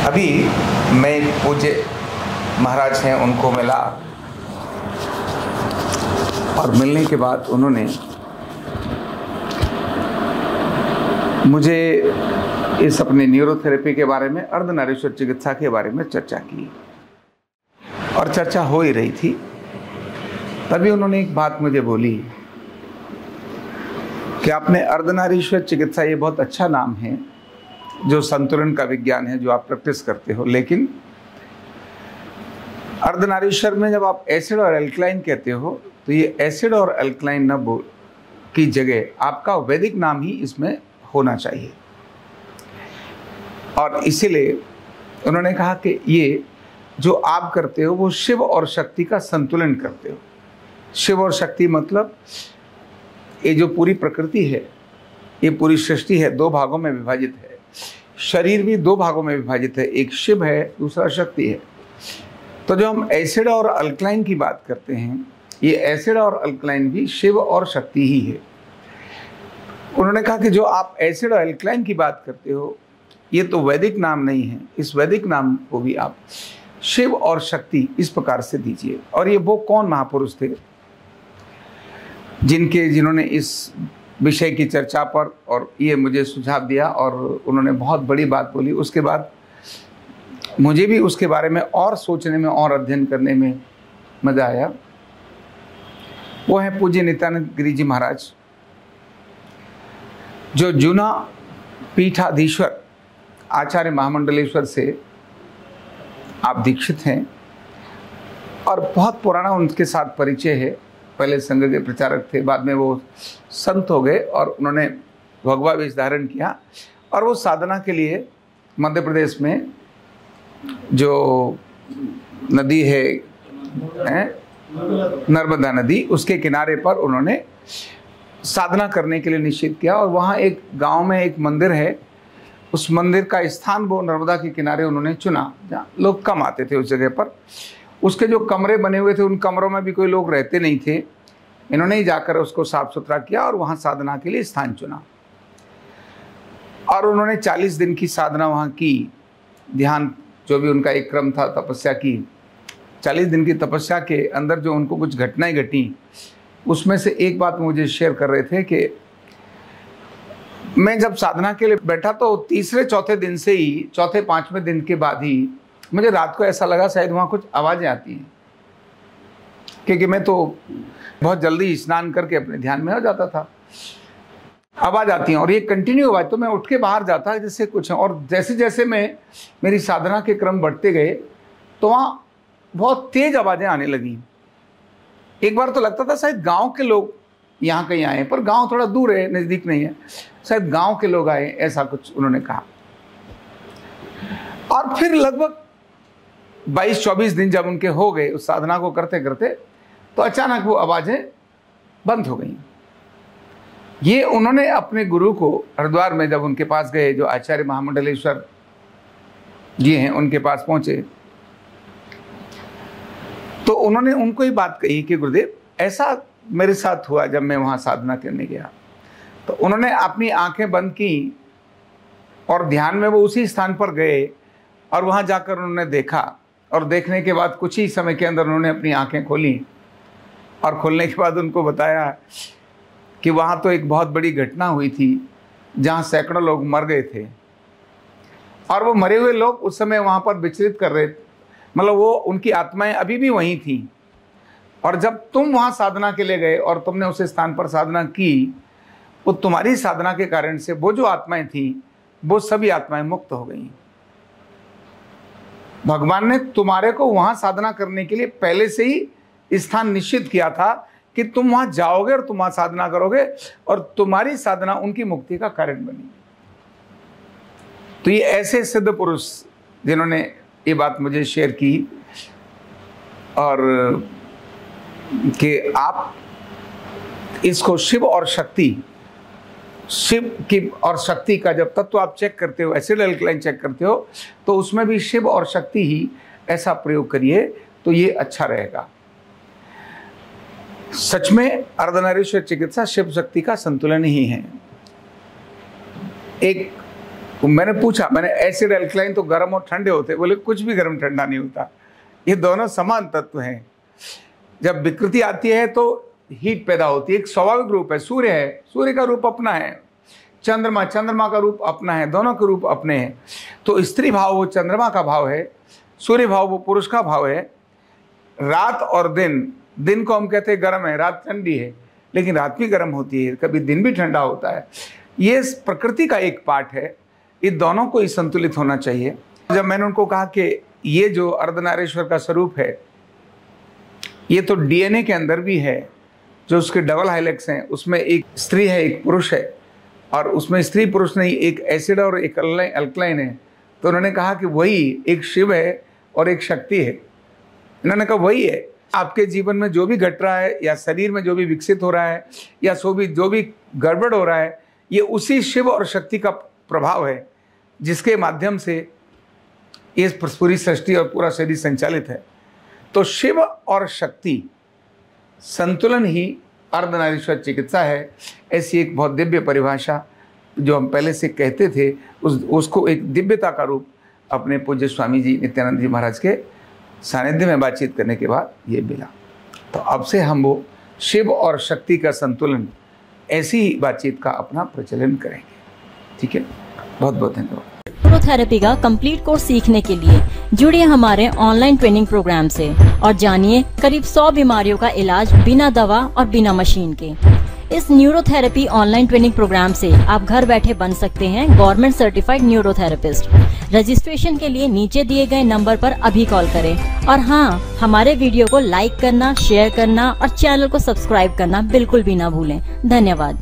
अभी मैं पूज्य महाराज हैं उनको मिला और मिलने के बाद उन्होंने मुझे इस अपने न्यूरोथेरेपी के बारे में, अर्धनारीश्वर चिकित्सा के बारे में चर्चा की और चर्चा हो ही रही थी। तभी उन्होंने एक बात मुझे बोली कि आपने अर्धनारीश्वर चिकित्सा, ये बहुत अच्छा नाम है, जो संतुलन का विज्ञान है जो आप प्रैक्टिस करते हो, लेकिन अर्धनारीश्वर में जब आप एसिड और एल्कलाइन कहते हो तो ये एसिड और एल्कलाइन न बोल की जगह आपका वैदिक नाम ही इसमें होना चाहिए। और इसीलिए उन्होंने कहा कि ये जो आप करते हो वो शिव और शक्ति का संतुलन करते हो। शिव और शक्ति मतलब ये जो पूरी प्रकृति है, ये पूरी सृष्टि है, दो भागों में विभाजित है। शरीर भी दो भागों में विभाजित है, एक शिव है, दूसरा शक्ति है। तो जो हम एसिड और अल्कलाइन की बात करते हैं, ये एसिड और अल्कलाइन भी शिव और शक्ति ही है। उन्होंने कहा कि जो आप एसिड और अल्कलाइन की बात करते हो ये तो वैदिक नाम नहीं है, इस वैदिक नाम को भी आप शिव और शक्ति इस प्रकार से दीजिए। और ये वो कौन महापुरुष थे जिन्होंने इस विषय की चर्चा पर और ये मुझे सुझाव दिया और उन्होंने बहुत बड़ी बात बोली। उसके बाद मुझे भी उसके बारे में और सोचने में और अध्ययन करने में मजा आया। वो है पूज्य नित्यानंद गिरि जी महाराज, जो जूना पीठाधीश्वर आचार्य महामंडलेश्वर से आप दीक्षित हैं और बहुत पुराना उनके साथ परिचय है। पहले संघ के प्रचारक थे, बाद में वो संत हो गए और उन्होंने भगवा वेश धारण किया और वो साधना के लिए मध्य प्रदेश में जो नदी है नर्मदा नदी, उसके किनारे पर उन्होंने साधना करने के लिए निश्चित किया। और वहाँ एक गांव में एक मंदिर है, उस मंदिर का स्थान वो नर्मदा के किनारे उन्होंने चुना, जहाँ लोग कम आते थे उस जगह पर। उसके जो कमरे बने हुए थे उन कमरों में भी कोई लोग रहते नहीं थे। इन्होंने ही जाकर उसको साफ सुथरा किया और वहाँ साधना के लिए स्थान चुना। और उन्होंने 40 दिन की साधना वहाँ की, ध्यान जो भी उनका एक क्रम था, तपस्या की। 40 दिन की तपस्या के अंदर जो उनको कुछ घटनाएं घटी, उसमें से एक बात मुझे शेयर कर रहे थे कि मैं जब साधना के लिए बैठा तो तीसरे चौथे दिन से ही, चौथे पांचवें दिन के बाद ही मुझे रात को ऐसा लगा शायद वहाँ कुछ आवाज़ें आती हैं, क्योंकि मैं तो बहुत जल्दी स्नान करके अपने ध्यान में हो जाता था। आवाज़ आती है और ये कंटिन्यू आवाज़, तो मैं उठ के बाहर जाता जैसे कुछ है। और जैसे जैसे मैं मेरी साधना के क्रम बढ़ते गए तो वहाँ बहुत तेज आवाज़ें आने लगी। एक बार तो लगता था शायद गांव के लोग यहाँ कहीं आए, पर गांव थोड़ा दूर है, नज़दीक नहीं है, शायद गांव के लोग आए, ऐसा कुछ उन्होंने कहा। और फिर लगभग 22-24 दिन जब उनके हो गए उस साधना को करते करते, तो अचानक वो आवाज़ें बंद हो गई। ये उन्होंने अपने गुरु को हरिद्वार में जब उनके पास गए, जो आचार्य महामंडलेश्वर जी हैं, उनके पास पहुंचे तो उन्होंने उनको ही बात कही कि गुरुदेव ऐसा मेरे साथ हुआ जब मैं वहाँ साधना करने गया। तो उन्होंने अपनी आंखें बंद की और ध्यान में वो उसी स्थान पर गए और वहाँ जाकर उन्होंने देखा। और देखने के बाद कुछ ही समय के अंदर उन्होंने अपनी आंखें खोली और खोलने के बाद उनको बताया कि वहाँ तो एक बहुत बड़ी घटना हुई थी जहाँ सैकड़ों लोग मर गए थे और वो मरे हुए लोग उस समय वहाँ पर विचरित कर रहे, मतलब वो उनकी आत्माएं अभी भी वहीं थी। और जब तुम वहाँ साधना के लिए गए और तुमने उस स्थान पर साधना की, वो तुम्हारी साधना के कारण से वो जो आत्माएं थी वो सभी आत्माएं मुक्त हो गई। भगवान ने तुम्हारे को वहाँ साधना करने के लिए पहले से ही स्थान निश्चित किया था कि तुम वहाँ जाओगे और तुम वहाँ साधना करोगे और तुम्हारी साधना उनकी मुक्ति का कारण बनी। तो ये ऐसे सिद्ध पुरुष जिन्होंने ये बात मुझे शेयर की और कि आप इसको शिव और शक्ति, शिव की और शक्ति का जब तत्व आप चेक करते हो, एसिड एल्कलाइन चेक करते हो, तो उसमें भी शिव और शक्ति ही ऐसा प्रयोग करिए तो ये अच्छा रहेगा। सच में अर्धनारीश्वर चिकित्सा शिव शक्ति का संतुलन ही है। एक मैंने पूछा, मैंने एसिड एल्कलाइन तो गर्म और ठंडे होते, बोले कुछ भी गर्म ठंडा नहीं होता, ये दोनों समान तत्व हैं। जब विकृति आती है तो हीट पैदा होती है। एक स्वाभाविक रूप है, सूर्य है, सूर्य का रूप अपना है, चंद्रमा, चंद्रमा का रूप अपना है, दोनों के रूप अपने हैं। तो स्त्री भाव वो चंद्रमा का भाव है, सूर्य भाव वो पुरुष का भाव है। रात और दिन, दिन को हम कहते हैं गर्म है, रात ठंडी है, लेकिन रात भी गर्म होती है, कभी दिन भी ठंडा होता है। ये प्रकृति का एक पार्ट है, ये दोनों को ही संतुलित होना चाहिए। जब मैंने उनको कहा कि ये जो अर्धनारीश्वर का स्वरूप है, ये तो डीएनए के अंदर भी है, जो उसके डबल हाइलेक्स हैं, उसमें एक स्त्री है एक पुरुष है, और उसमें स्त्री पुरुष नहीं, एक एसिड और एक अल्कलाइन है। तो उन्होंने कहा कि वही एक शिव है और एक शक्ति है। इन्होंने कहा वही है। आपके जीवन में जो भी घट रहा है, या शरीर में जो भी विकसित हो रहा है, या जो भी गड़बड़ हो रहा है, ये उसी शिव और शक्ति का प्रभाव है, जिसके माध्यम से ये पूरी सृष्टि और पूरा शरीर संचालित है। तो शिव और शक्ति संतुलन ही अर्धनारीश्वर चिकित्सा है। ऐसी एक बहुत दिव्य परिभाषा जो हम पहले से कहते थे, उसको एक दिव्यता का रूप अपने पूज्य स्वामी जी नित्यानंद जी महाराज के सानिध्य में बातचीत करने के बाद ये मिला। तो अब से हम वो शिव और शक्ति का संतुलन, ऐसी ही बातचीत का अपना प्रचलन करेंगे। ठीक है, बहुत बहुत धन्यवाद। न्यूरोथेरेपी का कंप्लीट कोर्स सीखने के लिए जुड़िए हमारे ऑनलाइन ट्रेनिंग प्रोग्राम से और जानिए करीब 100 बीमारियों का इलाज बिना दवा और बिना मशीन के। इस न्यूरोथेरेपी ऑनलाइन ट्रेनिंग प्रोग्राम से आप घर बैठे बन सकते हैं गवर्नमेंट सर्टिफाइड न्यूरोथेरेपिस्ट। रजिस्ट्रेशन के लिए नीचे दिए गए नंबर पर अभी कॉल करें। और हाँ, हमारे वीडियो को लाइक करना, शेयर करना और चैनल को सब्सक्राइब करना बिल्कुल भी ना भूलें। धन्यवाद।